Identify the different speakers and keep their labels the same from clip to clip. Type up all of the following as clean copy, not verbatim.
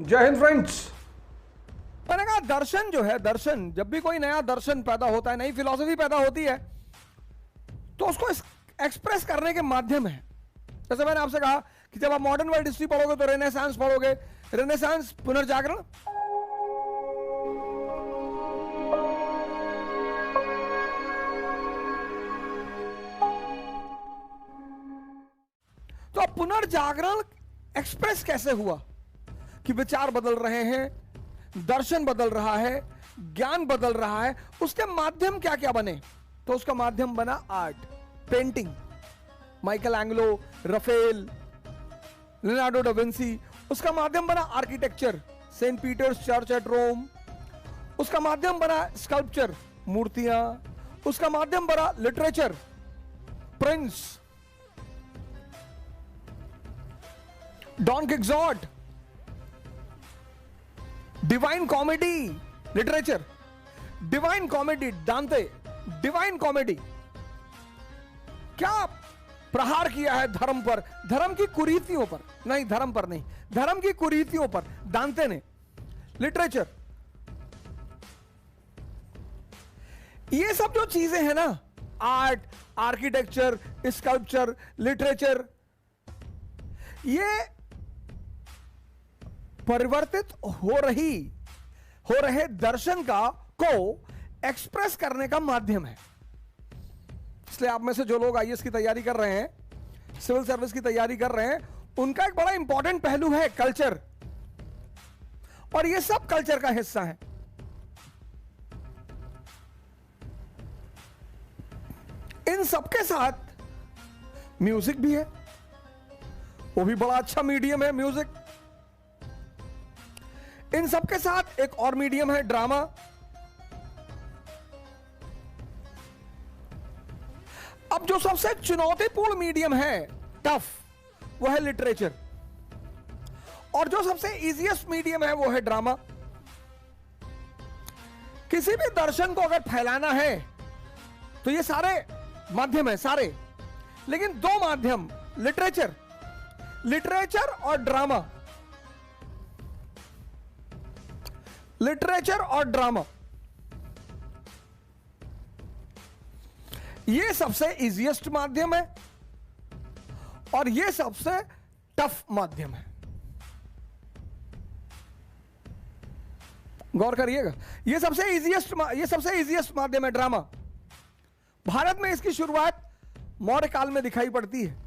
Speaker 1: जय हिंद फ्रेंड्स।
Speaker 2: मैंने कहा दर्शन जो है, दर्शन जब भी कोई नया दर्शन पैदा होता है, नई फिलॉसफी पैदा होती है, तो उसको एक्सप्रेस करने के माध्यम है। जैसे मैंने आपसे कहा कि जब आप मॉडर्न वर्ल्ड हिस्ट्री पढ़ोगे तो रेनेसांस पढ़ोगे। रेनेसांस पुनर्जागरण, तो पुनर्जागरण एक्सप्रेस कैसे हुआ कि विचार बदल रहे हैं, दर्शन बदल रहा है, ज्ञान बदल रहा है। उसके माध्यम क्या क्या बने? तो उसका माध्यम बना art, painting. Michelangelo, Raphael, Leonardo da Vinci. उसका माध्यम बना architecture, Saint Peter's church at Rome. उसका माध्यम बना स्कल्पचर, मूर्तियां। उसका माध्यम बना literature, Prince, Don Quixote, Divine Comedy, literature, Divine Comedy, Dante, Divine Comedy. क्या प्रहार किया है धर्म पर, धर्म की कुरीतियों पर, नहीं धर्म पर नहीं, धर्म की कुरीतियों पर दांते ने। लिटरेचर, ये सब जो चीजें हैं ना, आर्ट, आर्किटेक्चर, स्कल्पचर, लिटरेचर, ये परिवर्तित हो रहे दर्शन को एक्सप्रेस करने का माध्यम है। इसलिए आप में से जो लोग आईएएस की तैयारी कर रहे हैं, सिविल सर्विस की तैयारी कर रहे हैं, उनका एक बड़ा इंपॉर्टेंट पहलू है कल्चर, और ये सब कल्चर का हिस्सा है। इन सबके साथ म्यूजिक भी है, वो भी बड़ा अच्छा मीडियम है म्यूजिक। इन सबके साथ एक और मीडियम है ड्रामा। अब जो सबसे चुनौतीपूर्ण मीडियम है, टफ, वो है लिटरेचर। और जो सबसे इजीएस्ट मीडियम है वो है ड्रामा। किसी भी दर्शन को अगर फैलाना है तो ये सारे माध्यम है, सारे, लेकिन दो माध्यम, लिटरेचर और ड्रामा, लिटरेचर और ड्रामा, ये सबसे इजीएस्ट माध्यम है और ये सबसे टफ माध्यम है। गौर करिएगा, ये सबसे इजीएस्ट माध्यम है ड्रामा। भारत में इसकी शुरुआत मौर्य काल में दिखाई पड़ती है,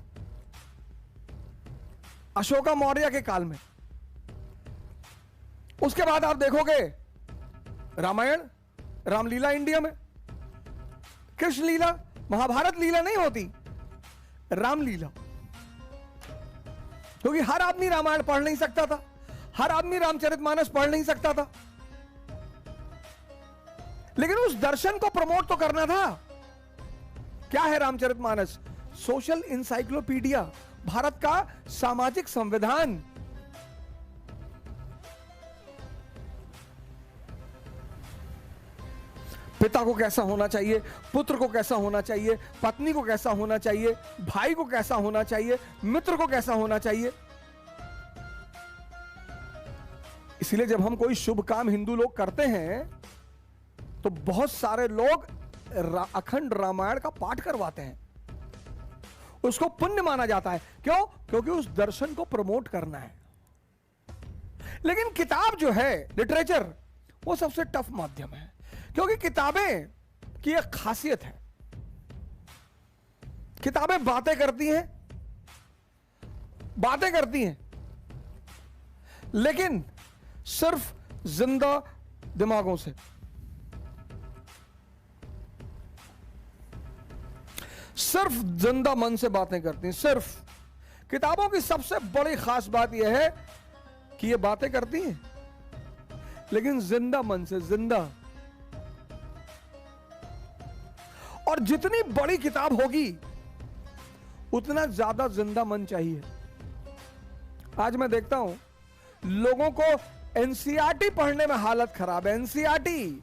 Speaker 2: अशोका मौर्य के काल में। उसके बाद आप देखोगे रामायण, रामलीला इंडिया में, कृष्ण लीला, महाभारत लीला नहीं होती, रामलीला। क्योंकि हर आदमी रामायण पढ़ नहीं सकता था, हर आदमी रामचरितमानस पढ़ नहीं सकता था, लेकिन उस दर्शन को प्रमोट तो करना था। क्या है रामचरितमानस? सोशल इंसाइक्लोपीडिया, भारत का सामाजिक संविधान। पिता को कैसा होना चाहिए, पुत्र को कैसा होना चाहिए, पत्नी को कैसा होना चाहिए, भाई को कैसा होना चाहिए, मित्र को कैसा होना चाहिए। इसलिए जब हम कोई शुभ काम हिंदू लोग करते हैं तो बहुत सारे लोग अखंड रामायण का पाठ करवाते हैं, उसको पुण्य माना जाता है। क्यों? क्योंकि उस दर्शन को प्रमोट करना है। लेकिन किताब जो है, लिटरेचर, वो सबसे टफ माध्यम है, क्योंकि किताबें की एक खासियत है, किताबें बातें करती हैं, लेकिन सिर्फ जिंदा दिमागों से, सिर्फ जिंदा मन से बातें करती हैं। सिर्फ किताबों की सबसे बड़ी खास बात यह है कि ये बातें करती हैं, लेकिन जिंदा मन से, जिंदा। और जितनी बड़ी किताब होगी उतना ज्यादा जिंदा मन चाहिए। आज मैं देखता हूं लोगों को एनसीईआरटी पढ़ने में हालत खराब है। एनसीईआरटी,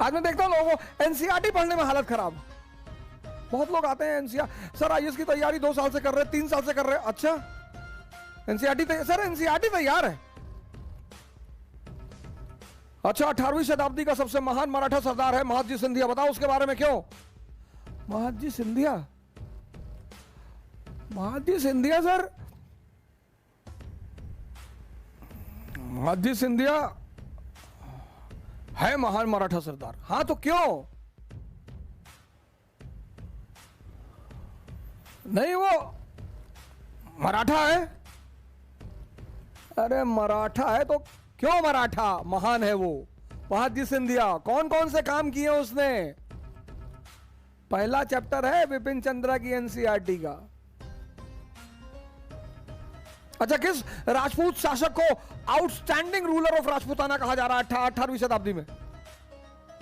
Speaker 2: आज मैं देखता हूं लोगों को एनसीईआरटी पढ़ने में हालत खराब। बहुत लोग आते हैं एनसीईआरटी, सर आईएएस की तैयारी 2 साल से कर रहे हैं, 3 साल से कर रहे हैं। अच्छा, एनसीईआरटी सर एनसीईआरटी तैयार है। अच्छा, 18वीं शताब्दी का सबसे महान मराठा सरदार है महादजी सिंधिया, बताओ उसके बारे में क्यों? महादजी सिंधिया, महादजी सिंधिया सर, महादजी सिंधिया है महान मराठा सरदार। हां तो क्यों? नहीं वो मराठा है। अरे मराठा है तो क्यों मराठा महान है वो? महादजी सिंधिया कौन कौन से काम किए उसने? पहला चैप्टर है विपिन चंद्रा की एनसीईआरटी का। अच्छा, किस राजपूत शासक को आउटस्टैंडिंग रूलर ऑफ राजपूताना कहा जा रहा है 18वीं शताब्दी में?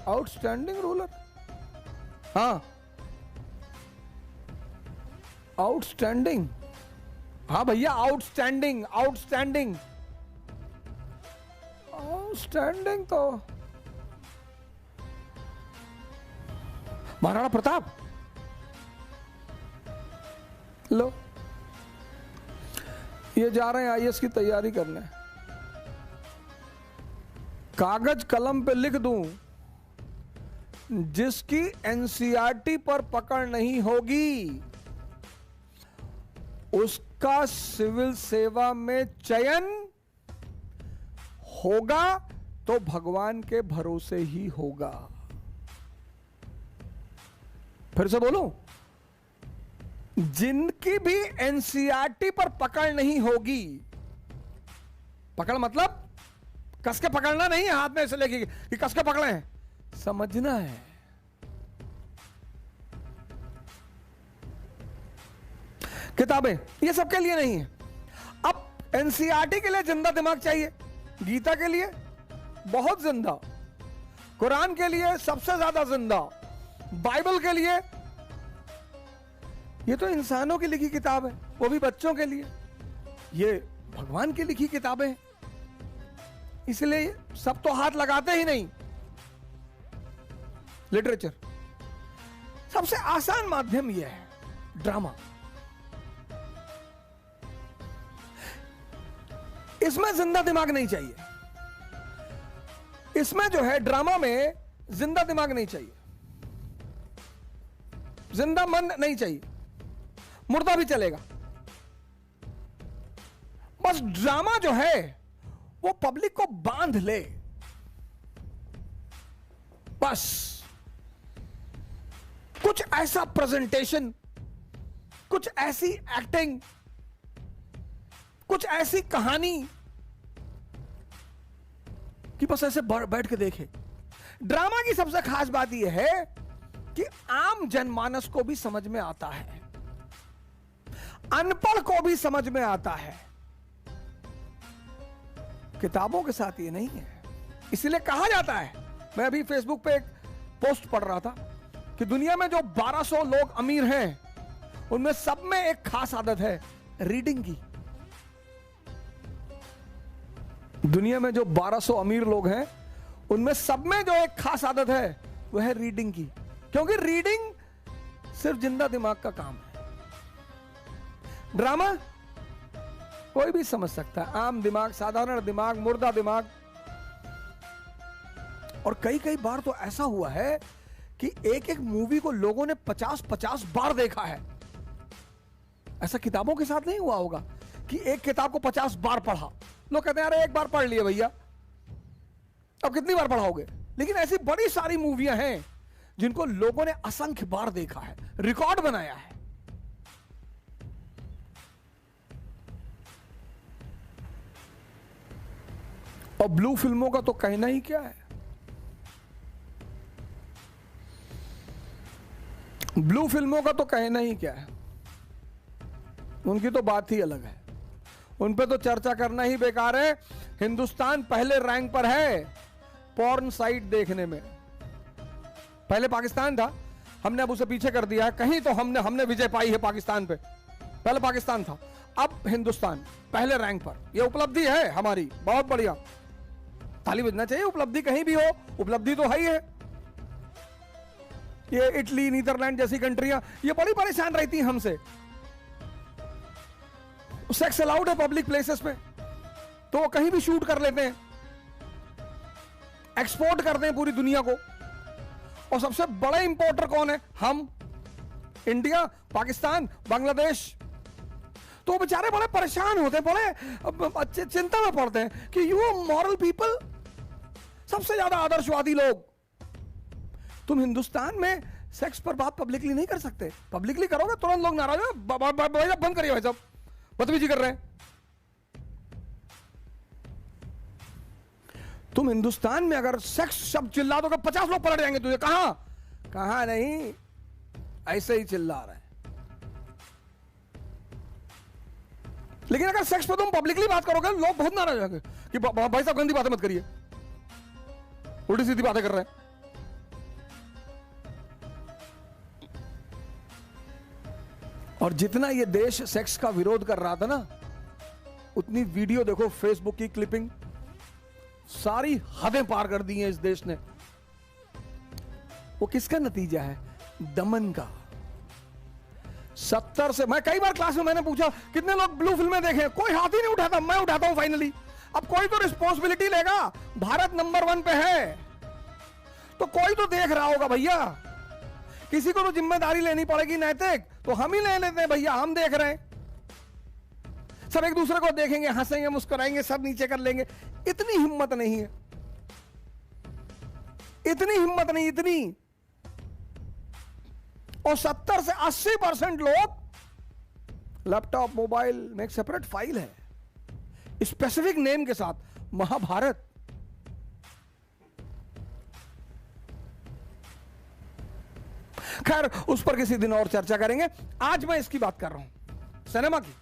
Speaker 2: आउटस्टैंडिंग रूलर, हाँ आउटस्टैंडिंग, हाँ भैया आउटस्टैंडिंग, आउटस्टैंडिंग, आउटस्टैंडिंग तो महाराणा प्रताप। लो, ये जा रहे हैं आईएएस की तैयारी करने, कागज कलम पे लिख दूं, जिसकी एनसीईआरटी पर पकड़ नहीं होगी उसका सिविल सेवा में चयन होगा तो भगवान के भरोसे ही होगा। फिर से बोलूं, जिनकी भी एनसीईआरटी पर पकड़ नहीं होगी, पकड़ मतलब कस के पकड़ना नहीं है हाथ में ऐसे लेके कि कस के पकड़े हैं, समझना है। किताबें ये सबके लिए नहीं है। अब एनसीईआरटी के लिए जिंदा दिमाग चाहिए, गीता के लिए बहुत जिंदा, कुरान के लिए सबसे ज्यादा जिंदा, बाइबल के लिए, ये तो इंसानों की लिखी किताब है, वो भी बच्चों के लिए, ये भगवान की लिखी किताबें हैं, इसलिए सब तो हाथ लगाते ही नहीं। लिटरेचर सबसे आसान माध्यम यह है, ड्रामा। इसमें जिंदा दिमाग नहीं चाहिए, इसमें जो है ड्रामा में जिंदा दिमाग नहीं चाहिए, जिंदा मन नहीं चाहिए, मुर्दा भी चलेगा। बस ड्रामा जो है वो पब्लिक को बांध ले, बस कुछ ऐसा प्रेजेंटेशन, कुछ ऐसी एक्टिंग, कुछ ऐसी कहानी कि बस ऐसे बैठ के देखे। ड्रामा की सबसे खास बात यह है कि आम जनमानस को भी समझ में आता है, अनपढ़ को भी समझ में आता है। किताबों के साथ ये नहीं है। इसलिए कहा जाता है, मैं अभी फेसबुक पे एक पोस्ट पढ़ रहा था कि दुनिया में जो 1200 लोग अमीर हैं उनमें सब में एक खास आदत है, रीडिंग की। दुनिया में जो 1200 अमीर लोग हैं उनमें सब में जो एक खास आदत है वह है रीडिंग की, क्योंकि रीडिंग सिर्फ जिंदा दिमाग का काम है। ड्रामा कोई भी समझ सकता है, आम दिमाग, साधारण दिमाग, मुर्दा दिमाग। और कई कई बार तो ऐसा हुआ है कि एक एक मूवी को लोगों ने 50-50 बार देखा है। ऐसा किताबों के साथ नहीं हुआ होगा कि एक किताब को 50 बार पढ़ा। लोग कहते हैं अरे एक बार पढ़ लिए भैया, अब कितनी बार पढ़ाओगे? लेकिन ऐसी बड़ी सारी मूवियां हैं जिनको लोगों ने असंख्य बार देखा है, रिकॉर्ड बनाया है। और ब्लू फिल्मों का तो कहना ही क्या है। ब्लू फिल्मों का तो कहना ही क्या है, उनकी तो बात ही अलग है, उन पे तो चर्चा करना ही बेकार है। हिंदुस्तान पहले रैंक पर है पॉर्न साइट देखने में। पहले पाकिस्तान था, हमने अब उसे पीछे कर दिया है। कहीं तो हमने विजय पाई है पाकिस्तान पे। पहले पाकिस्तान था, अब हिंदुस्तान पहले रैंक पर। यह उपलब्धि है हमारी, बहुत बढ़िया, ताली बजना चाहिए। उपलब्धि कहीं भी हो, उपलब्धि तो है ही है। ये इटली, नीदरलैंड जैसी कंट्रियां ये बड़ी परेशान रहती हैं हमसे। सेक्स अलाउड है पब्लिक प्लेसेस पे, तो वो कहीं भी शूट कर लेते हैं, एक्सपोर्ट करते हैं पूरी दुनिया को। और सबसे बड़े इंपोर्टर कौन है? हम, इंडिया, पाकिस्तान, बांग्लादेश। तो बेचारे बड़े परेशान होते हैं, बड़े चिंता में पड़ते हैं कि यू मॉरल पीपल, सबसे ज्यादा आदर्शवादी लोग, तुम हिंदुस्तान में सेक्स पर बात पब्लिकली नहीं कर सकते। पब्लिकली करोगे तुरंत लोग नाराज हो, भाई साहब बंद करिए, भाई साहब बदतमीजी कर रहे हैं। तुम हिंदुस्तान में अगर सेक्स शब्द चिल्ला दोगे 50 लोग पलट जाएंगे तुझे। कहां नहीं, ऐसे ही चिल्ला रहे हैं। लेकिन अगर सेक्स पर तुम पब्लिकली बात करोगे लोग बहुत नाराज हो जाएंगे कि भाई साहब गंदी बातें मत करिए, उल्टी सीधी बातें कर रहे हैं। और जितना ये देश सेक्स का विरोध कर रहा था ना, उतनी वीडियो देखो, फेसबुक की क्लिपिंग, सारी हदें पार कर दी हैं इस देश ने। वो किसका नतीजा है? दमन का। 70 से, मैं कई बार क्लास में मैंने पूछा कितने लोग ब्लू फिल्में देखे, कोई हाथ ही नहीं उठाता। मैं उठाता हूं फाइनली। अब कोई तो रिस्पॉन्सिबिलिटी लेगा, भारत नंबर 1 पे है तो कोई तो देख रहा होगा भैया, किसी को तो जिम्मेदारी लेनी पड़ेगी नैतिक। तो हम ही ले लेते हैं भैया, हम देख रहे हैं, सब एक दूसरे को देखेंगे, हंसेंगे, मुस्कुराएंगे, सब नीचे कर लेंगे। इतनी हिम्मत नहीं है, इतनी हिम्मत नहीं, इतनी। और 70 से 80% लोग लैपटॉप, मोबाइल में एक सेपरेट फाइल है स्पेसिफिक नेम के साथ, महाभारत। खैर, उस पर किसी दिन और चर्चा करेंगे। आज मैं इसकी बात कर रहा हूं, सिनेमा की।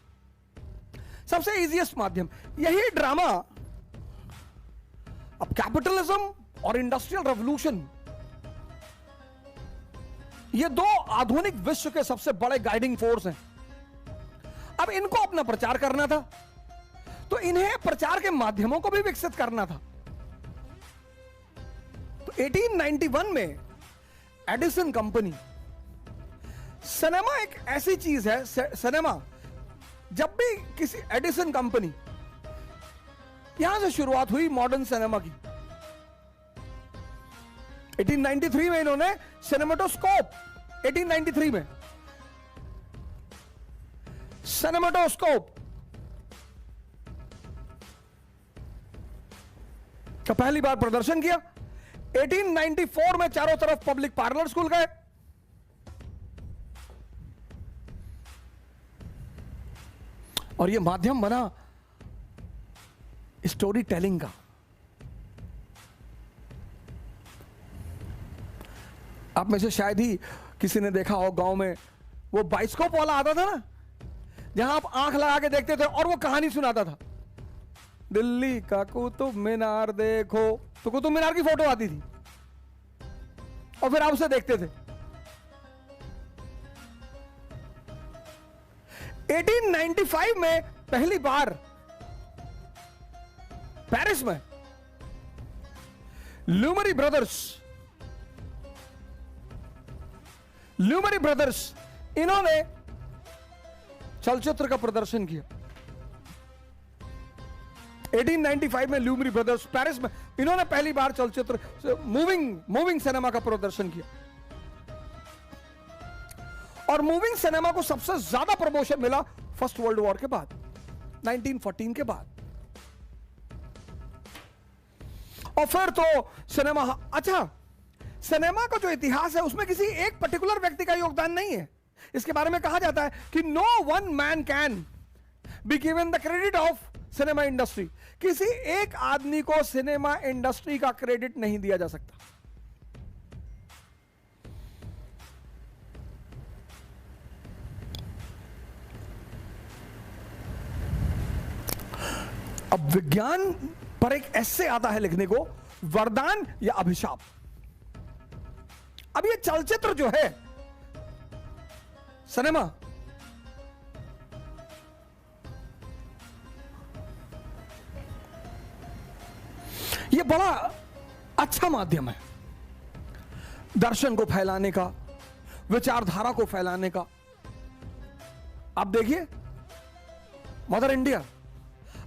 Speaker 2: सबसे इजीएस्ट माध्यम यही ड्रामा। अब कैपिटलिज्म और इंडस्ट्रियल रेवोल्यूशन, ये दो आधुनिक विश्व के सबसे बड़े गाइडिंग फोर्स हैं। अब इनको अपना प्रचार करना था, तो इन्हें प्रचार के माध्यमों को भी विकसित करना था। तो 1891 में एडिसन कंपनी, सिनेमा एक ऐसी चीज है, सिनेमा जब भी किसी एडिसन कंपनी, यहां से शुरुआत हुई मॉडर्न सिनेमा की। 1893 में इन्होंने सिनेमेटोस्कोप, 1893 में सिनेमेटोस्कोप का पहली बार प्रदर्शन किया। 1894 में चारों तरफ पब्लिक पार्लर खुल गए। और यह माध्यम बना स्टोरी टेलिंग का। आप में से शायद ही किसी ने देखा हो, गांव में वो बाइस्कोप वाला आता था ना, जहां आप आंख लगा के देखते थे और वो कहानी सुनाता था। दिल्ली का कुतुब मीनार देखो, तो कुतुब मीनार की फोटो आती थी और फिर आप उसे देखते थे। 1895 में पहली बार पेरिस में ल्यूमरी ब्रदर्स इन्होंने चलचित्र का प्रदर्शन किया। 1895 में ल्यूमरी ब्रदर्स पेरिस में, इन्होंने पहली बार चलचित्र मूविंग सिनेमा का प्रदर्शन किया। और मूविंग सिनेमा को सबसे ज्यादा प्रमोशन मिला फर्स्ट वर्ल्ड वॉर के बाद, 1914 के बाद। और फिर तो सिनेमा, अच्छा, सिनेमा का जो इतिहास है उसमें किसी एक पर्टिकुलर व्यक्ति का योगदान नहीं है। इसके बारे में कहा जाता है कि no one man can be given the credit of cinema industry. किसी एक आदमी को सिनेमा इंडस्ट्री का क्रेडिट नहीं दिया जा सकता। अब विज्ञान पर एक ऐसे आता है लिखने को, वरदान या अभिशाप। अब ये चलचित्र जो है, सिनेमा, ये बड़ा अच्छा माध्यम है दर्शन को फैलाने का, विचारधारा को फैलाने का। आप देखिए मदर इंडिया।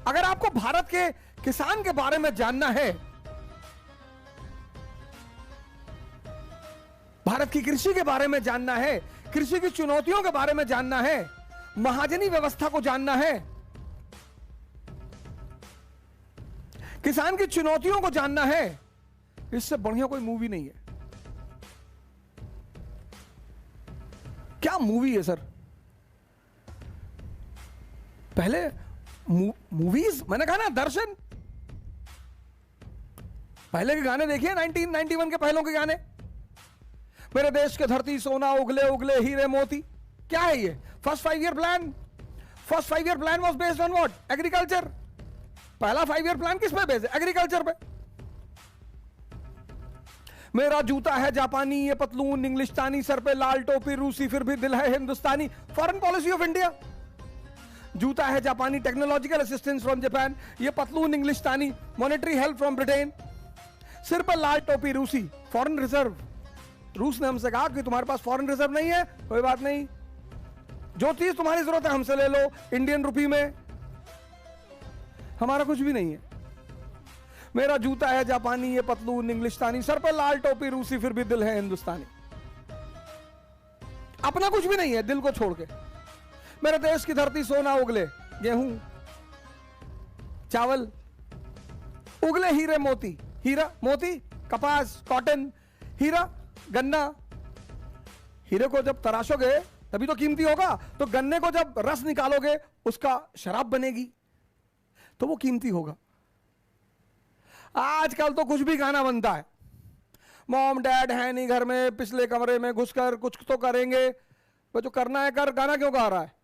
Speaker 2: अगर आपको भारत के किसान के बारे में जानना है, भारत की कृषि के बारे में जानना है, कृषि की चुनौतियों के बारे में जानना है, महाजनी व्यवस्था को जानना है, किसान की चुनौतियों को जानना है, इससे बढ़िया कोई मूवी नहीं है। क्या मूवी है सर। पहले मूवीज, मैंने कहा ना दर्शन, पहले के गाने देखिए 1991 के पहलों के गाने, मेरे देश के धरती सोना उगले उगले हीरे मोती। क्या है ये? First 5 year plan. First 5 year plan was based on what? Agriculture. पहला 5 ईयर प्लान किस पे बेस्ड है? एग्रीकल्चर पे। मेरा जूता है जापानी, ये पतलून इंग्लिस्तानी, सर पे लाल टोपी रूसी, फिर भी दिल है हिंदुस्तानी। Foreign policy of India. जूता है जापानी, टेक्नोलॉजिकल असिस्टेंस फ्रॉम जापान, ये पतलून इंग्लिस्तानी, मॉनेटरी हेल्प फ्रॉम ब्रिटेन, सिर पर लाल टोपी रूसी, फॉरेन रिजर्व। रूस ने हमसे कहा कि तुम्हारे पास फॉरेन रिजर्व नहीं है, कोई बात नहीं, जो चीज तुम्हारी जरूरत है हमसे ले लो इंडियन रुपी में, हमारा कुछ भी नहीं है। मेरा जूता है जापानी, ये पतलून इंग्लिस्तानी, सर पर लाल टोपी रूसी, फिर भी दिल है हिंदुस्तानी। अपना कुछ भी नहीं है दिल को छोड़ के। मेरे देश की धरती सोना उगले, गेहूं चावल, उगले हीरे मोती, हीरा मोती कपास कॉटन, हीरा गन्ना। हीरे को जब तराशोगे तभी तो कीमती होगा, तो गन्ने को जब रस निकालोगे उसका शराब बनेगी तो वो कीमती होगा। आजकल तो कुछ भी गाना बनता है, मॉम डैड है नहीं घर में, पिछले कमरे में घुसकर कुछ तो करेंगे, वो जो करना है कर, गाना क्यों गा रहा है?